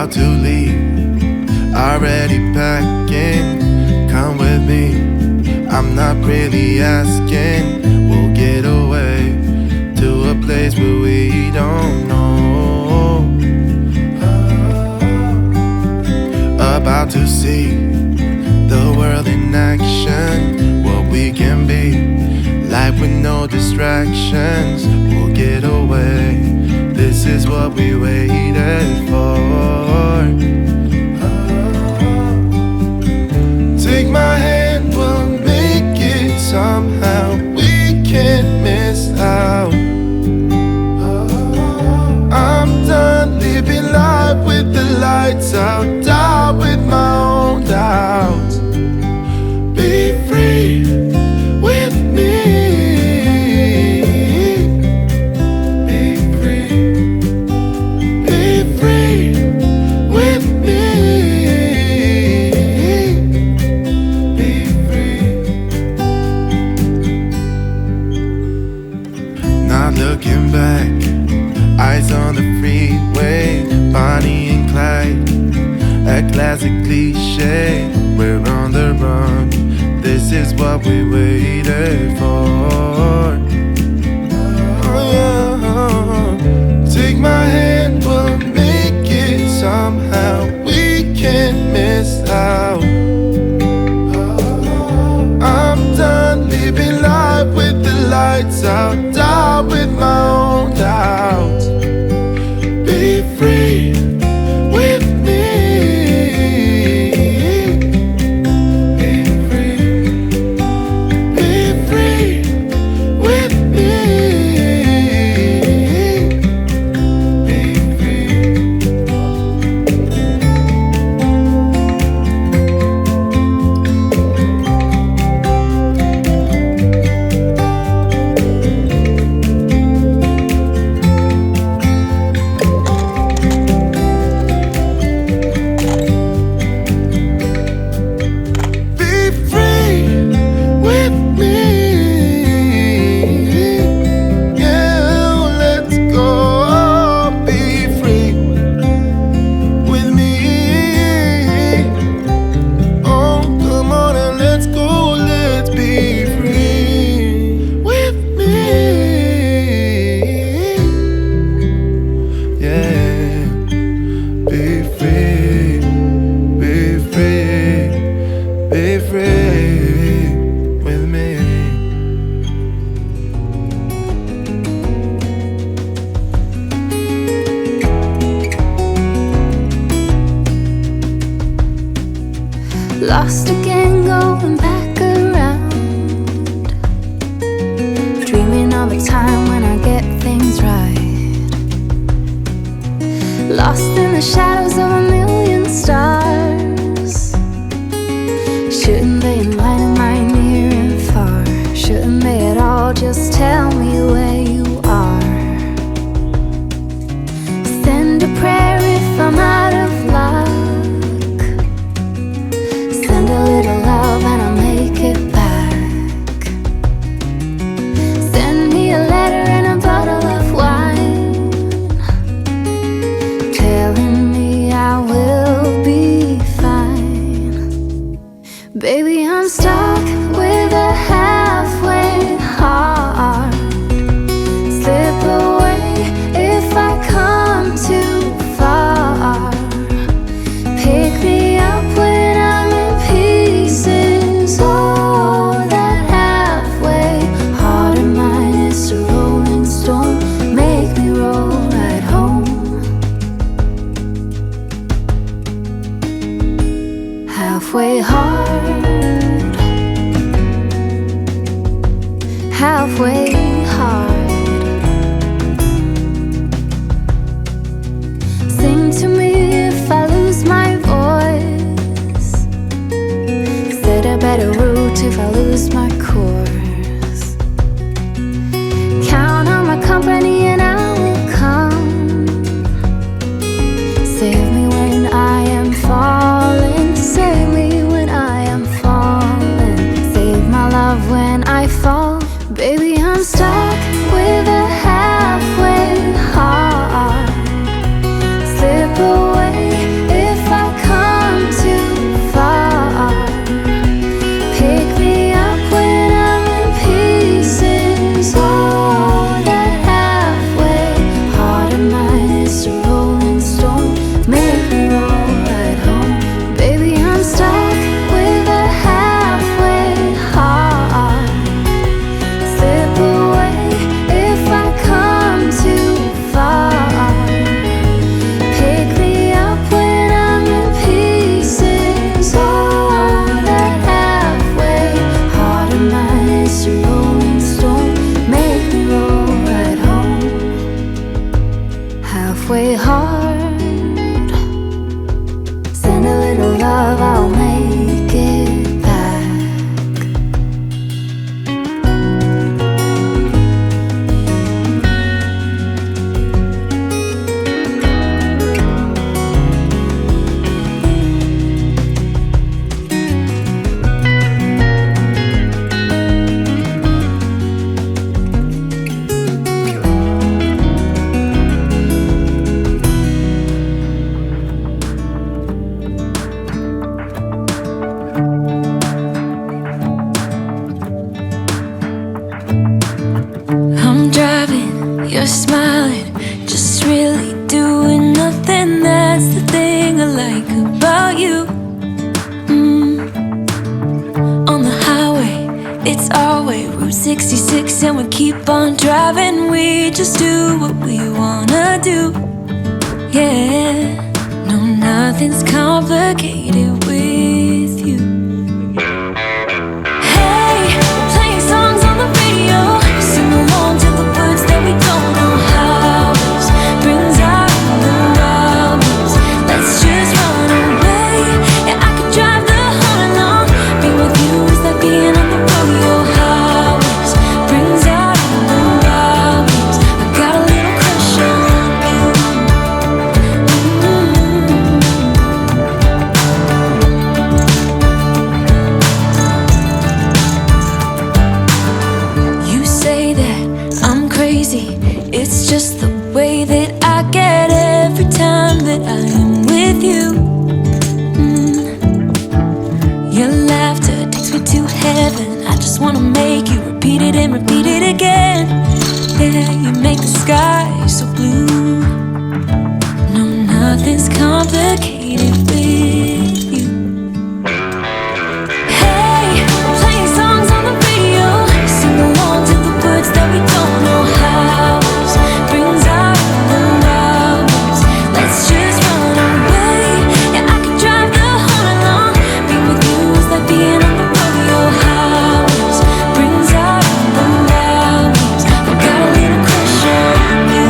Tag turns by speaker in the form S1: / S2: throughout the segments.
S1: about to leave, already packing. Come with me, I'm not really asking. We'll get away to a place where we don't know. About to see the world in action, what we can be, life with no distractions. We'll get away, this is what we waited for. Take my hand, we'll make it somehow. We can't miss out. I'm done living life with the lights out, down with my own doubts. Be free with me. Be free. Be free with me. Be free. Not looking back, eyes on the freeway, Bonnie and Clyde, a classic cliche. We're on the run, this is what we waited for. Oh, yeah. Take my hand, we'll make it somehow. We can't miss out. I'm done living life with the lights out, down with my own doubts. Be free with me. Be free. Be free with me. Be free.
S2: Lost again, going back around, dreaming of a time when I get things right. Lost in the shadows of a million stars. Shouldn't they enlighten my near and far? Shouldn't they at all just tell me where you are? Send a prayer if I'm out of luck. Send a little love and I'll make it back. Send me a letter and a bottle of wine, telling me I will be fine. Baby, I'm stuck with a halfway heart. Slip away if I come too far. Pick me up when I'm in pieces. Oh, that halfway heart of mine is a rolling stone. Make me roll right home. Halfway hard, halfway hard. Sing to me if I lose my voice. Set a better route if I lose my course. Count on my company and I will come. Save me when I am falling. Save me when I am falling. Save my love when I fall. Baby, I'm stuck with a halfway heart. Slip away It's our way, Route 66, and we keep on driving. We just do what we wanna do. Yeah, no, nothing's complicated with you. Hey, playing songs on the radio, sing along to the words that we don't know how. This brings out the wildness. Let's just run away. Yeah, I could drive the whole night long. Being with you is like being on the rodeo highways. Brings out the wildness. I got a little crush on you. You say that I'm crazy. It's just the way that I get every time that I am with you. Your laughter takes me to heaven. I just wanna make you repeat it and repeat it again. Yeah, you make the sky so blue. No, nothing's complicated with you. Hey, playing songs on the radio, sing along to the words that we don't know how. This brings out the wildness. Let's just run away. Yeah, I could drive the whole night long. Being with you is like being on the rodeo highways. Brings out the wildness. I got a little crush on you.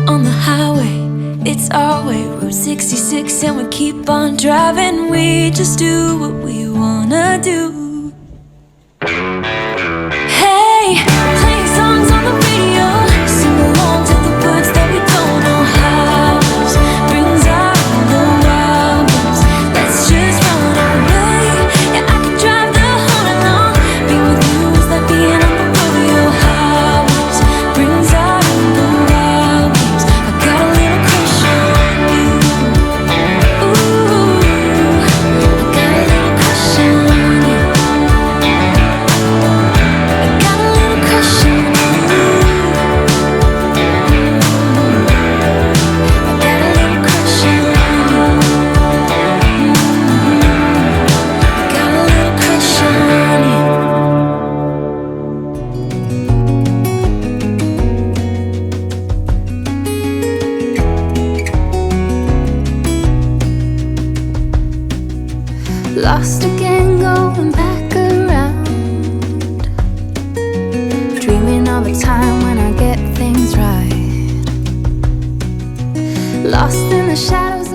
S2: On the highway, it's our way, Route 66, and we keep on driving. We just do what we wanna do. Hey, playing songs on the radio, sing along to the words that we don't know how. This brings out the wildness. Let's just run away. Yeah, I could drive the whole night long. Being with you is like being on the rodeo highways. Brings out the wildness. I got a little crush on you. Ooh, I got a little crush on you. I got a little crush on you. I got a little crush on you. Got a little crush on you. Lost again, going back around. Dreaming of a time when I get things right. Lost in the shadows